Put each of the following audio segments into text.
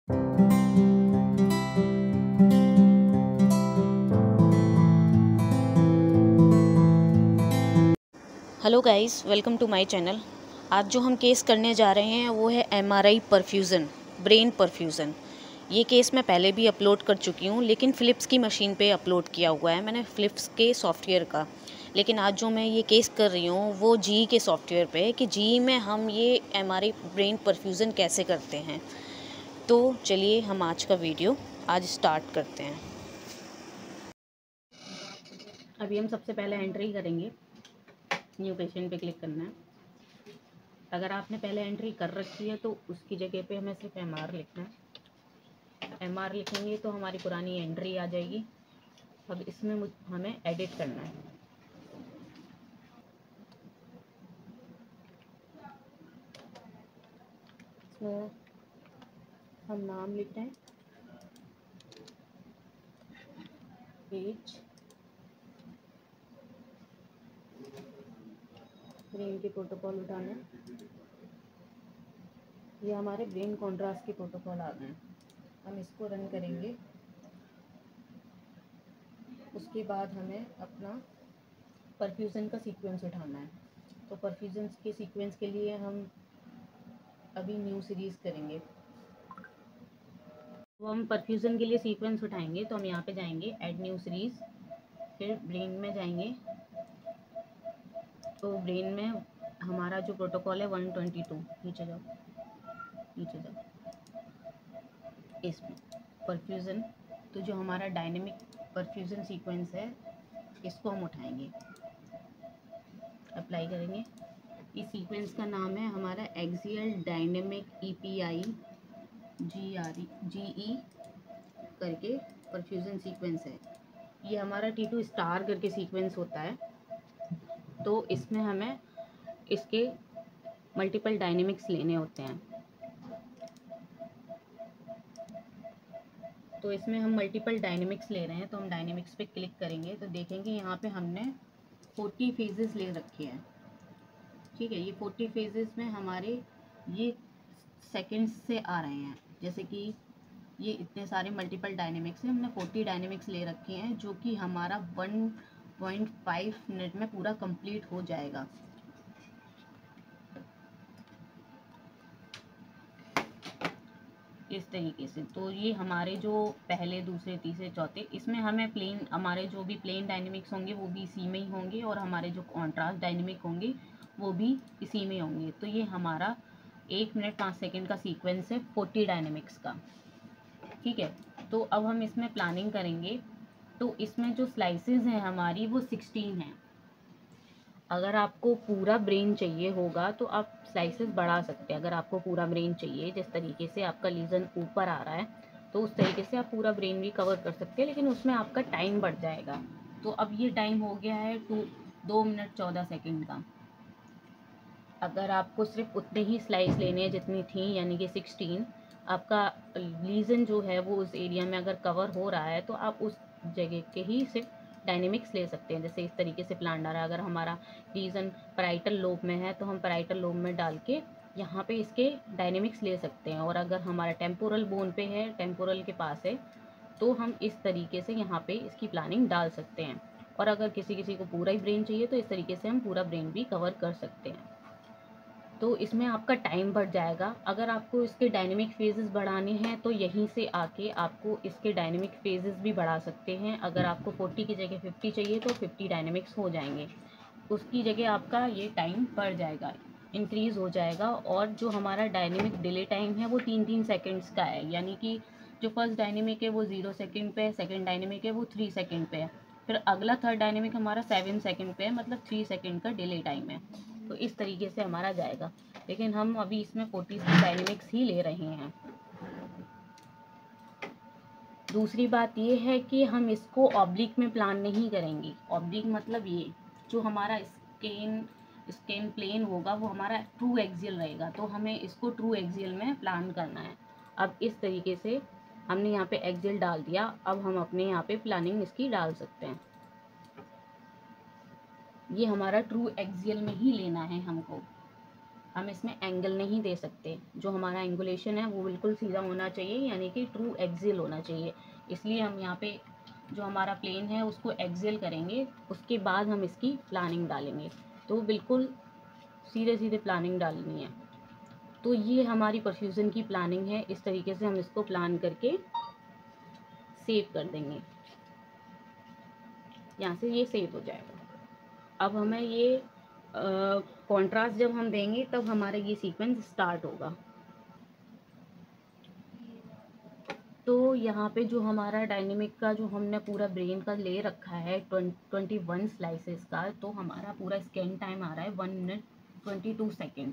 Hello guys, welcome to my channel. आज जो हम केस करने जा रहे हैं वो है एमआरआई परफ्यूज़न, ब्रेन परफ्यूज़न। ये केस मैं पहले भी अपलोड कर चुकी हूँ, लेकिन फ़िलिप्स की मशीन पे अपलोड किया हुआ है मैंने, फ़िलिप्स के सॉफ्टवेयर का। लेकिन आज जो मैं ये केस कर रही हूँ वो जी के सॉफ्टवेयर पे है कि जी में हम ये एमआरआई ब्रेन परफ्यूज़न कैसे करते हैं। तो चलिए हम आज का वीडियो आज स्टार्ट करते हैं। अभी हम सबसे पहले एंट्री करेंगे, न्यू पेशेंट पे क्लिक करना है। अगर आपने पहले एंट्री कर रखी है तो उसकी जगह पे हमें सिर्फ एमआर लिखना है। एमआर लिखेंगे तो हमारी पुरानी एंट्री आ जाएगी। अब इसमें हमें एडिट करना है। इसमें हम नाम लिख रहे हैं, एज, ब्रेन के प्रोटोकॉल उठाना है। ये हमारे ब्रेन कॉन्ट्रास्ट के प्रोटोकॉल आ गए हैं। हम इसको रन करेंगे। उसके बाद हमें अपना परफ्यूज़न का सीक्वेंस उठाना है। तो परफ्यूज़न के सीक्वेंस के लिए हम अभी न्यू सीरीज़ करेंगे। तो हम परफ्यूज़न के लिए सीक्वेंस उठाएंगे तो हम यहाँ पे जाएंगे, ऐड न्यू सीरीज़, फिर ब्रेन में जाएंगे। तो ब्रेन में हमारा जो प्रोटोकॉल है 122, नीचे जाओ, नीचे जाओ, इसमें परफ्यूज़न। तो जो हमारा डायनेमिक परफ्यूज़न सीक्वेंस है इसको हम उठाएंगे, अप्लाई करेंगे। इस सीक्वेंस का नाम है हमारा एक्सियल डायनेमिक ईपीआई जीई करके परफ्यूज़न सीक्वेंस है। ये हमारा T2 स्टार करके सीक्वेंस होता है। तो इसमें हमें इसके मल्टीपल डायनेमिक्स लेने होते हैं। तो इसमें हम मल्टीपल डायनेमिक्स ले रहे हैं, तो हम डायनेमिक्स पे क्लिक करेंगे तो देखेंगे यहाँ पे हमने 40 फेजेस ले रखे हैं। ठीक है, ये 40 फेजेस में हमारे ये सेकंड्स से आ रहे हैं। जैसे कि ये इतने सारे मल्टीपल डायनेमिक्स हैं, हमने 40 डायनेमिक्स ले रखे हैं, जो कि हमारा 1.5 मिनट में पूरा कंप्लीट हो जाएगा। इस तरीके से। तो ये हमारे जो पहले, दूसरे, तीसरे, चौथे, इसमें हमें प्लेन, हमारे जो भी प्लेन डायनेमिक्स होंगे वो भी इसी में ही होंगे, और हमारे जो कॉन्ट्रास्ट डायनेमिक होंगे वो भी इसी में होंगे। तो ये हमारा 1 मिनट 5 सेकेंड का सीक्वेंस है 40 डायनेमिक्स का। ठीक है, तो अब हम इसमें प्लानिंग करेंगे। तो इसमें जो स्लाइसेस हैं हमारी वो 16 हैं। अगर आपको पूरा ब्रेन चाहिए होगा तो आप स्लाइसेस बढ़ा सकते हैं। अगर आपको पूरा ब्रेन चाहिए, जिस तरीके से आपका लीजन ऊपर आ रहा है, तो उस तरीके से आप पूरा ब्रेन भी कवर कर सकते हैं, लेकिन उसमें आपका टाइम बढ़ जाएगा। तो अब ये टाइम हो गया है 2 मिनट 14 सेकेंड का। अगर आपको सिर्फ उतने ही स्लाइस लेने हैं जितनी थी, यानी कि 16, आपका लीजन जो है वो उस एरिया में अगर कवर हो रहा है, तो आप उस जगह के ही सिर्फ डायनेमिक्स ले सकते हैं। जैसे इस तरीके से प्लान आ रहा है, अगर हमारा लीजन पैराइटल लोब में है तो हम पैराइटल लोब में डाल के यहाँ पे इसके डायनेमिक्स ले सकते हैं। और अगर हमारा टेम्पोरल बोन पे है, टेम्पोरल के पास है, तो हम इस तरीके से यहाँ पे इसकी प्लानिंग डाल सकते हैं। और अगर किसी किसी को पूरा ही ब्रेन चाहिए तो इस तरीके से हम पूरा ब्रेन भी कवर कर सकते हैं। तो इसमें आपका टाइम बढ़ जाएगा। अगर आपको इसके डायनेमिक फेजेस बढ़ाने हैं तो यहीं से आके आपको इसके डायनेमिक फेजेस भी बढ़ा सकते हैं। अगर आपको 40 की जगह 50 चाहिए तो 50 डायनेमिक्स हो जाएंगे, उसकी जगह आपका ये टाइम बढ़ जाएगा, इंक्रीज़ हो जाएगा। और जो हमारा डायनेमिक डिले टाइम है वो 3-3 सेकेंड्स का है, यानी कि जो फर्स्ट डायनेमिक है वो 0 सेकेंड पे है, सेकेंड डायनेमिक है वो 3 सेकेंड पे है, फिर अगला थर्ड डायनेमिक हमारा 7 सेकेंड पे है, मतलब 3 सेकेंड का डिले टाइम है। तो इस तरीके से हमारा जाएगा, लेकिन हम अभी इसमें 40 डायनेमिक्स ही ले रहे हैं। दूसरी बात ये है कि हम इसको ऑब्लिक में प्लान नहीं करेंगे। ऑब्लिक मतलब ये जो हमारा स्केन प्लेन होगा वो हमारा ट्रू एक्सियल रहेगा, तो हमें इसको ट्रू एक्सियल में प्लान करना है। अब इस तरीके से हमने यहाँ पे एक्सियल डाल दिया। अब हम अपने यहाँ पे प्लानिंग इसकी डाल सकते हैं। ये हमारा ट्रू एक्सियल में ही लेना है हमको। हम इसमें एंगल नहीं दे सकते। जो हमारा एंगुलेशन है वो बिल्कुल सीधा होना चाहिए, यानी कि ट्रू एक्सियल होना चाहिए। इसलिए हम यहाँ पे जो हमारा प्लेन है उसको एक्सियल करेंगे, उसके बाद हम इसकी प्लानिंग डालेंगे। तो बिल्कुल सीधे सीधे प्लानिंग डालनी है। तो ये हमारी परफ्यूज़न की प्लानिंग है। इस तरीके से हम इसको प्लान करके सेव कर देंगे। यहाँ से ये सेव हो जाएगा। अब हमें ये कॉन्ट्रास्ट जब हम देंगे तब हमारा ये सीक्वेंस स्टार्ट होगा। तो यहाँ पे जो हमारा डायनेमिक का जो हमने पूरा ब्रेन का ले रखा है 21 स्लाइसेस का, तो हमारा पूरा स्कैन टाइम आ रहा है 1 मिनट 22 सेकेंड।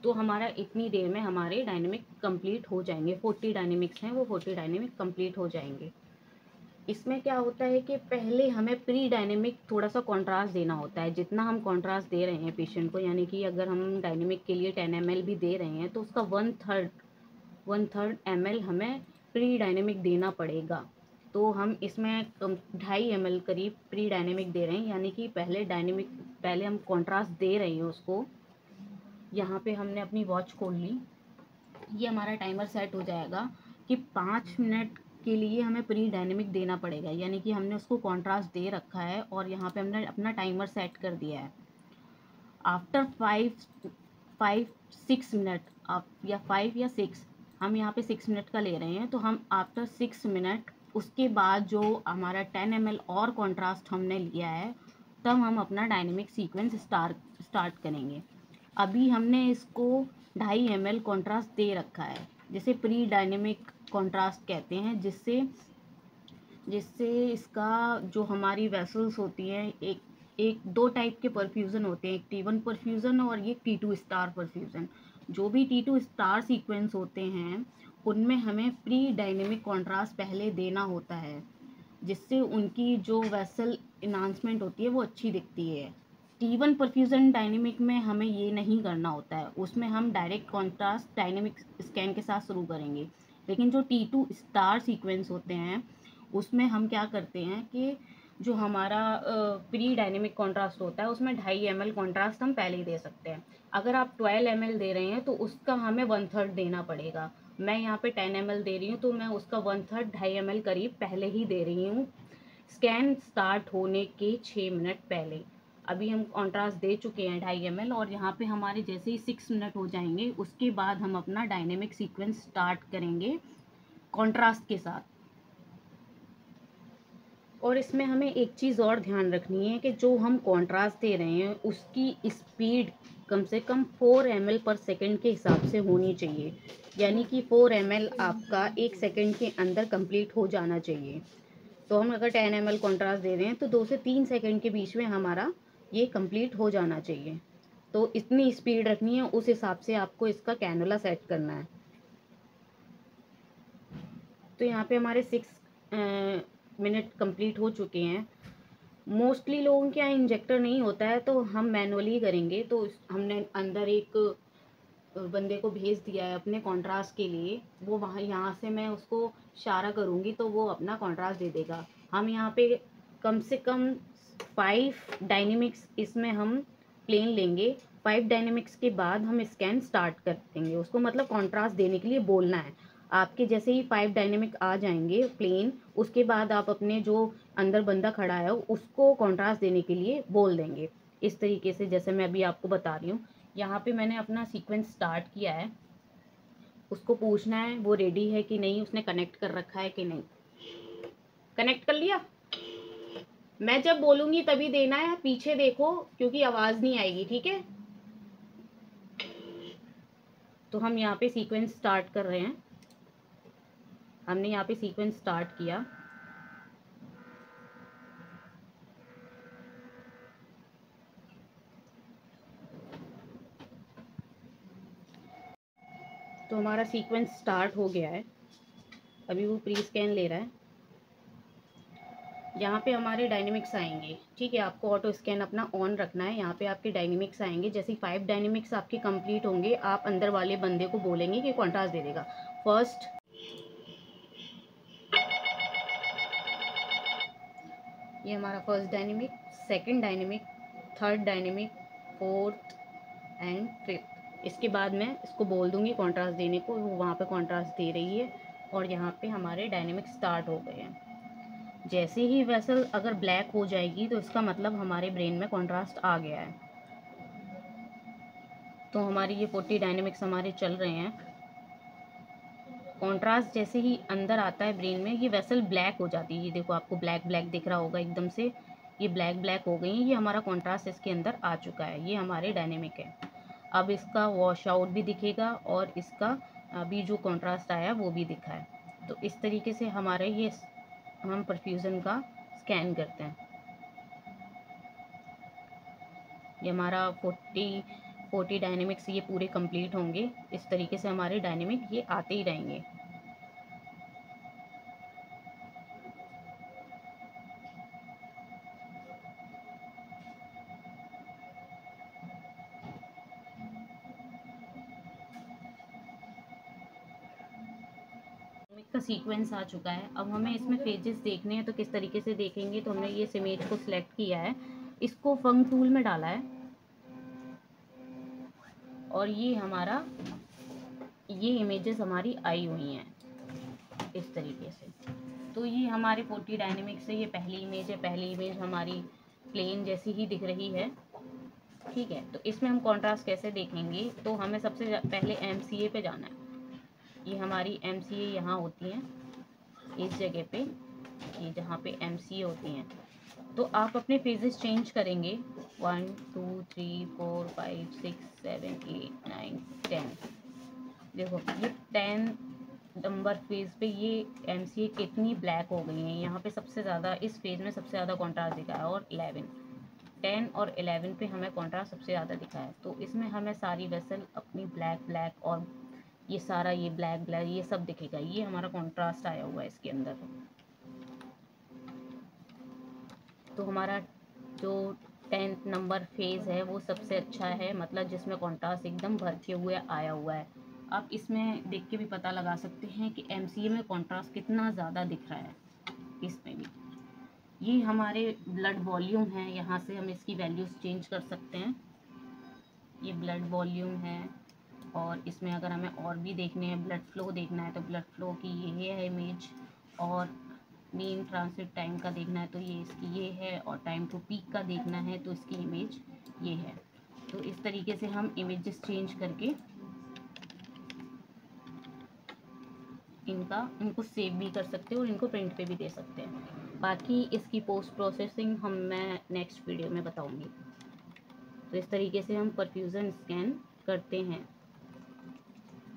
तो हमारा इतनी देर में हमारे डायनेमिक कंप्लीट हो जाएंगे। 40 डायनेमिक्स हैं, वो 40 डायनेमिक कंप्लीट हो जाएंगे। इसमें क्या होता है कि पहले हमें प्री डायनेमिक थोड़ा सा कॉन्ट्रास्ट देना होता है। जितना हम कॉन्ट्रास्ट दे रहे हैं पेशेंट को, यानी कि अगर हम डायनेमिक के लिए 10 ml भी दे रहे हैं तो उसका 1/3 ml हमें प्री डायनेमिक देना पड़ेगा। तो हम इसमें 2.5 ml करीब प्री डायनेमिक दे रहे हैं, यानी कि पहले हम कॉन्ट्रास्ट दे रहे हैं उसको। यहाँ पे हमने अपनी वॉच खोल ली। ये हमारा टाइमर सेट हो जाएगा कि 5 मिनट के लिए हमें प्री डायनेमिक देना पड़ेगा, यानी कि हमने उसको कॉन्ट्रास्ट दे रखा है और यहाँ पे हमने अपना टाइमर सेट कर दिया है। आफ्टर 6 मिनट या 5 या 6, हम यहाँ पे 6 मिनट का ले रहे हैं, तो हम आफ्टर 6 मिनट उसके बाद जो हमारा 10 ml और कॉन्ट्रास्ट हमने लिया है, तब हम अपना डायनेमिक सीक्वेंस स्टार्ट करेंगे। अभी हमने इसको 2.5 ml कॉन्ट्रास्ट दे रखा है, जिसे प्री डायनेमिक कॉन्ट्रास्ट कहते हैं, जिससे इसका जो हमारी वेसल्स होती हैं, एक दो टाइप के परफ्यूज़न होते हैं, एक T1 परफ्यूज़न और ये T2 स्टार परफ्यूज़न। जो भी T2 स्टार सीक्वेंस होते हैं उनमें हमें प्री डायनेमिक कॉन्ट्रास्ट पहले देना होता है, जिससे उनकी जो वेसल इन्हांसमेंट होती है वो अच्छी दिखती है। T1 परफ्यूज़न डायनेमिक में हमें ये नहीं करना होता है, उसमें हम डायरेक्ट कॉन्ट्रास्ट डायनेमिक स्कैन के साथ शुरू करेंगे। लेकिन जो T2 स्टार सीक्वेंस होते हैं उसमें हम क्या करते हैं कि जो हमारा प्री डायनेमिक कॉन्ट्रास्ट होता है उसमें 2.5 ml कॉन्ट्रास्ट हम पहले ही दे सकते हैं। अगर आप 12 ml दे रहे हैं तो उसका हमें 1/3 देना पड़ेगा। मैं यहाँ पे 10 ml दे रही हूँ, तो मैं उसका 1/3 2.5 ml करीब पहले ही दे रही हूँ, स्कैन स्टार्ट होने के 6 मिनट पहले। अभी हम कॉन्ट्रास्ट दे चुके हैं 2.5 ml, और यहाँ पे हमारे जैसे ही 6 मिनट हो जाएंगे उसके बाद हम अपना डायनेमिक सीक्वेंस स्टार्ट करेंगे कॉन्ट्रास्ट के साथ। और इसमें हमें एक चीज़ और ध्यान रखनी है कि जो हम कॉन्ट्रास्ट दे रहे हैं उसकी स्पीड कम से कम 4 ml पर सेकेंड के हिसाब से होनी चाहिए, यानी कि 4 ml आपका 1 सेकेंड के अंदर कंप्लीट हो जाना चाहिए। तो हम अगर 10 ml कॉन्ट्रास्ट दे रहे हैं तो 2 से 3 सेकेंड के बीच में हमारा ये कंप्लीट हो जाना चाहिए। तो इतनी स्पीड रखनी है, उस हिसाब से आपको इसका कैनुला सेट करना है। तो यहाँ पे हमारे 6 मिनट कंप्लीट हो चुके हैं। मोस्टली लोगों के यहाँ इंजेक्टर नहीं होता है तो हम मैनुअली करेंगे। तो हमने अंदर एक बंदे को भेज दिया है अपने कॉन्ट्रास्ट के लिए, वो वहाँ यहाँ से मैं उसको इशारा करूँगी तो वो अपना कॉन्ट्रास्ट दे देगा। हम यहाँ पे कम से कम 5 डायनेमिक्स इसमें हम प्लेन लेंगे। 5 डायनेमिक्स के बाद हम स्कैन स्टार्ट कर देंगे उसको, मतलब कॉन्ट्रास्ट देने के लिए बोलना है। आपके जैसे ही 5 डायनेमिक आ जाएंगे प्लेन, उसके बाद आप अपने जो अंदर बंदा खड़ा है उसको कॉन्ट्रास्ट देने के लिए बोल देंगे। इस तरीके से जैसे मैं अभी आपको बता रही हूँ। यहाँ पे मैंने अपना सीक्वेंस स्टार्ट किया है, उसको पूछना है वो रेडी है कि नहीं, उसने कनेक्ट कर रखा है कि नहीं। कनेक्ट कर लिया। मैं जब बोलूँगी तभी देना है, पीछे देखो क्योंकि आवाज़ नहीं आएगी, ठीक है। तो हम यहाँ पे सीक्वेंस स्टार्ट कर रहे हैं। हमने यहाँ पे सीक्वेंस स्टार्ट किया। तो हमारा सीक्वेंस स्टार्ट हो गया है। अभी वो प्री स्कैन ले रहा है। यहाँ पे हमारे डायनेमिक्स आएंगे, ठीक है। आपको ऑटो स्कैन अपना ऑन रखना है। यहाँ पे आपके डायनेमिक्स आएंगे। जैसे 5 डायनेमिक्स आपके कंप्लीट होंगे आप अंदर वाले बंदे को बोलेंगे कि कॉन्ट्रास्ट दे देगा। फर्स्ट, ये हमारा first dynamic, second dynamic, third dynamic, fourth and fifth. इसके बाद मैं इसको बोल दूँगी कॉन्ट्रास्ट देने को, वो वहाँ पे कॉन्ट्रास्ट दे रही है और यहाँ पे हमारे डायनेमिक स्टार्ट हो गए हैं। जैसे ही वेसल अगर ब्लैक हो जाएगी तो इसका मतलब हमारे ब्रेन में कॉन्ट्रास्ट आ गया है। तो हमारी ये 40 डायनेमिक्स हमारे चल रहे हैं। कॉन्ट्रास्ट जैसे ही अंदर आता है ब्रेन में, ये वेसल ब्लैक हो जाती है। ये देखो आपको ब्लैक ब्लैक दिख रहा होगा, एकदम से ये ब्लैक ब्लैक हो गई है। ये हमारा कॉन्ट्रास्ट इसके अंदर आ चुका है, ये हमारे डायनेमिक है। अब इसका वॉश आउट भी दिखेगा और इसका अभी जो कॉन्ट्रास्ट आया वो भी दिखा है। तो इस तरीके से हमारे ये हम परफ्यूजन का स्कैन करते हैं। ये हमारा 40 डायनेमिक्स ये पूरे कंप्लीट होंगे। इस तरीके से हमारे डायनेमिक ये आते ही रहेंगे। का सीक्वेंस आ चुका है। अब हमें इसमें फेजेस देखने हैं, तो किस तरीके से देखेंगे, तो हमने ये इमेज को सिलेक्ट किया है, इसको फंक टूल में डाला है और ये हमारा ये इमेजेस हमारी आई हुई हैं इस तरीके से। तो ये हमारे 40 डायनेमिक से ये पहली इमेज है। पहली इमेज हमारी प्लेन जैसी ही दिख रही है, ठीक है। तो इसमें हम कॉन्ट्रास्ट कैसे देखेंगे, तो हमें सबसे पहले MCA पे जाना है। ये हमारी MCA यहाँ होती हैं इस जगह पे, ये जहाँ पे MCA होती हैं। तो आप अपने फेजेस चेंज करेंगे 1 2 3 4 5 6 7 8 9 10। देखो ये 10 नंबर फेज पे ये MCA कितनी ब्लैक हो गई हैं। यहाँ पे सबसे ज़्यादा इस फेज में सबसे ज़्यादा कॉन्ट्रास्ट दिखा है और 10 और 11 पे हमें कॉन्ट्रास्ट सबसे ज़्यादा दिखा है। तो इसमें हमें सारी वेसल अपनी ब्लैक ब्लैक और ये सारा ये ब्लैक ब्लैक ये सब दिखेगा। ये हमारा कॉन्ट्रास्ट आया हुआ है इसके अंदर। तो हमारा जो 10th नंबर फेज़ है वो सबसे अच्छा है, मतलब जिसमें कॉन्ट्रास्ट एकदम भर के हुए आया हुआ है। आप इसमें देख के भी पता लगा सकते हैं कि MCA में कॉन्ट्रास्ट कितना ज़्यादा दिख रहा है इसमें भी। ये हमारे ब्लड वॉल्यूम है, यहाँ से हम इसकी वैल्यूज़ चेंज कर सकते हैं। ये ब्लड वॉल्यूम है और इसमें अगर हमें और भी देखने हैं, ब्लड फ्लो देखना है तो ब्लड फ्लो की ये है इमेज, और मीन ट्रांसिट टाइम का देखना है तो ये इसकी ये है, और टाइम टू पीक का देखना है तो इसकी इमेज ये है। तो इस तरीके से हम इमेजेस चेंज करके इनको सेव भी कर सकते हैं और इनको प्रिंट पे भी दे सकते हैं। बाकी इसकी पोस्ट प्रोसेसिंग मैं नेक्स्ट वीडियो में बताऊंगी। तो इस तरीके से हम परफ्यूजन स्कैन करते हैं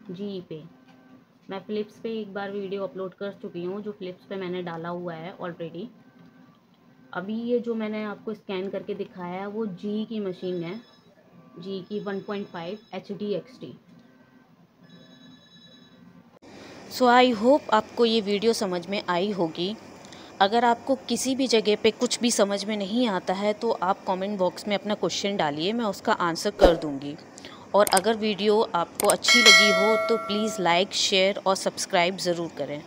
GE पे। मैं फ़िलिप्स पे एक बार वीडियो अपलोड कर चुकी हूँ, जो फ़िलिप्स पे मैंने डाला हुआ है ऑलरेडी। अभी ये जो मैंने आपको स्कैन करके दिखाया है वो GE की मशीन है, GE की 1.5 HD XT। So I hope आपको ये वीडियो समझ में आई होगी। अगर आपको किसी भी जगह पे कुछ भी समझ में नहीं आता है तो आप कमेंट बॉक्स में अपना क्वेश्चन डालिए, मैं उसका आंसर कर दूँगी। और अगर वीडियो आपको अच्छी लगी हो तो प्लीज़ लाइक, शेयर और सब्सक्राइब ज़रूर करें।